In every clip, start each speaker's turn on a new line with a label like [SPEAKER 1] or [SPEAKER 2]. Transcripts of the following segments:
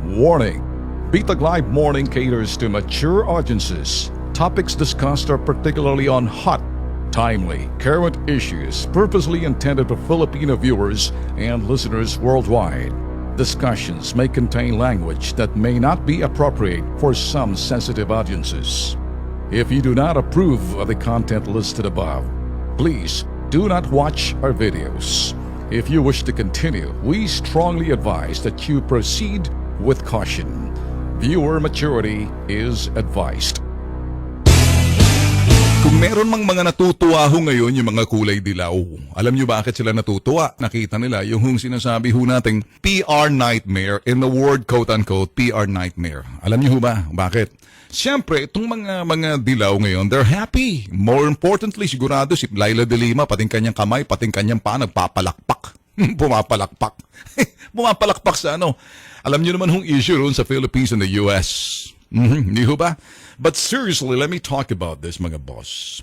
[SPEAKER 1] Warning! Bitag Live Morning caters to mature audiences. Topics discussed are particularly on hot, timely, current issues purposely intended for Filipino viewers and listeners worldwide. Discussions may contain language that may not be appropriate for some sensitive audiences. If you do not approve of the content listed above, please do not watch our videos. If you wish to continue, we strongly advise that you proceed with caution. Viewer maturity is advised.
[SPEAKER 2] Kung meron mang mga natutuwa ho ngayon yung mga kulay dilaw, alam nyo bakit sila natutuwa? Nakita nila yung sinasabi ho nating PR nightmare, in the word quote-unquote PR nightmare. Alam nyo ho ba? Bakit? Siyempre, itong mga dilaw ngayon, they're happy. More importantly, sigurado si Laila de Lima, pating kanyang kamay, pating kanyang paa, nagpapalakpak. Pumapalakpak. Pumapalakpak sa ano? Alam nyo naman hong issue roon sa Philippines and the US. Hindi ho ba? But seriously, let me talk about this, mga boss.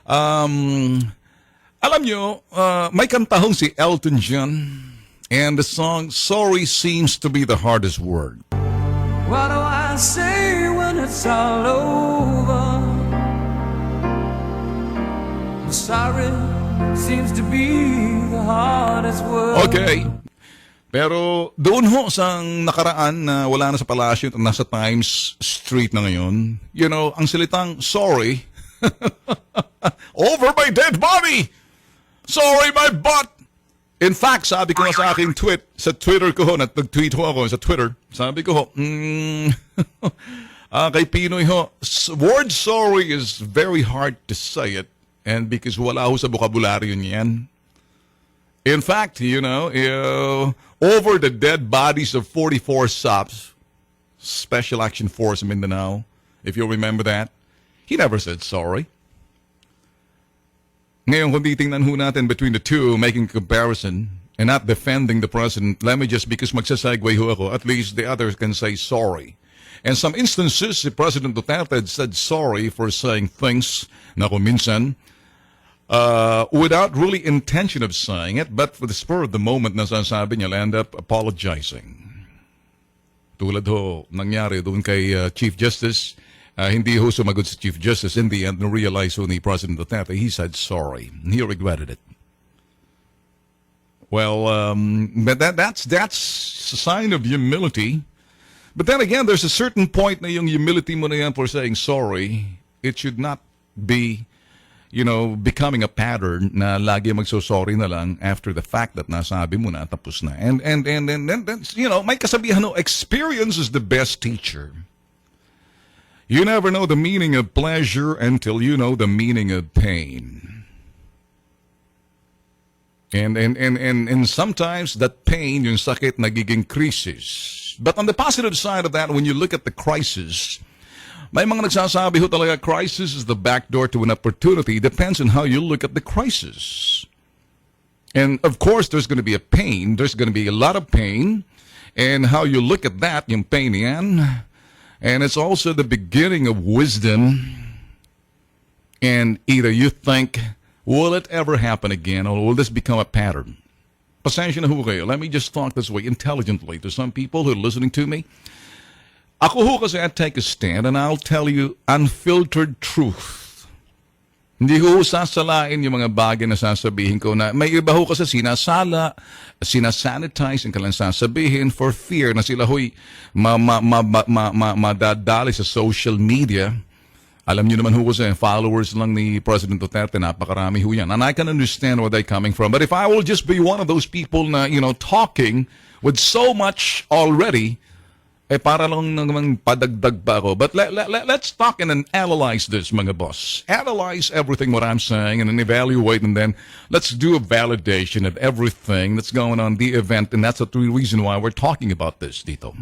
[SPEAKER 2] Alam nyo, may kantahong si Elton John, and the song, Sorry Seems to Be the Hardest Word.
[SPEAKER 3] What do I say when it's all over? Sorry seems to be the hardest word.
[SPEAKER 2] Okay. Pero doon ho sa nakaraan na wala na sa palasyo at nasa Times Street na ngayon, you know, ang salitang sorry, over my dead body! Sorry, my butt! In fact, sabi ko nga sa aking sa Twitter ko ho, nag-tweet ho ako sa Twitter, sabi ko ho, kay Pinoy ho, word sorry is very hard to say it, and because wala ho sa bokabularyo niyan. In fact, you know, over the dead bodies of 44 SOPs, Special Action Force Mindanao, if you remember that, he never said sorry. Ngayon, kung titingnan ho natin between the two, making comparison, and not defending the president, let me just, because magsasegue ho ako, at least the others can say sorry. And some instances, si President Duterte said sorry for saying things na kung minsan, without really intention of saying it, but for the spur of the moment na sasabi niya, end up apologizing. Tulad ho, nangyari doon kay Chief Justice, hindi ho sumagot si Chief Justice. In the end, na-realize ho ni President Duterte, he said sorry. He regretted it. Well, but that's a sign of humility. But then again, there's a certain point na yung humility mo na yan for saying sorry, it should not be, you know, becoming a pattern na lagi magsosorry na lang after the fact that nasabi mo na, tapos na. And you know, may kasabihan, no, experience is the best teacher. You never know the meaning of pleasure until you know the meaning of pain. And sometimes that pain, yung sakit, nagiging crisis. But on the positive side of that, when you look at the crisis, may mga nagsasabi ho talaga, crisis is the back door to an opportunity. Depends on how you look at the crisis. And of course, there's going to be a pain. There's going to be a lot of pain. And how you look at that, yung pain yan. And it's also the beginning of wisdom. And either you think, will it ever happen again? Or will this become a pattern? Pasensya na ho kayo. Let me just talk this way intelligently to some people who are listening to me. Ako ho kasi I take a stand and I'll tell you unfiltered truth. Hindi ko sasalain yung mga bagay na sasabihin ko na may iba ho kasi sinasanitize ang kanilang sasabihin for fear na sila ho'y madadali sa social media. Alam niyo naman ho kasi followers lang ni President Duterte, napakarami ho yan. And I can understand where they're coming from. But if I will just be one of those people na, you know, talking with so much already, para lang naman padagdag pa ako. But let's talk and analyze this, mga boss. Analyze everything what I'm saying and then evaluate, and then let's do a validation of everything that's going on the event, and that's the reason why we're talking about this, dito.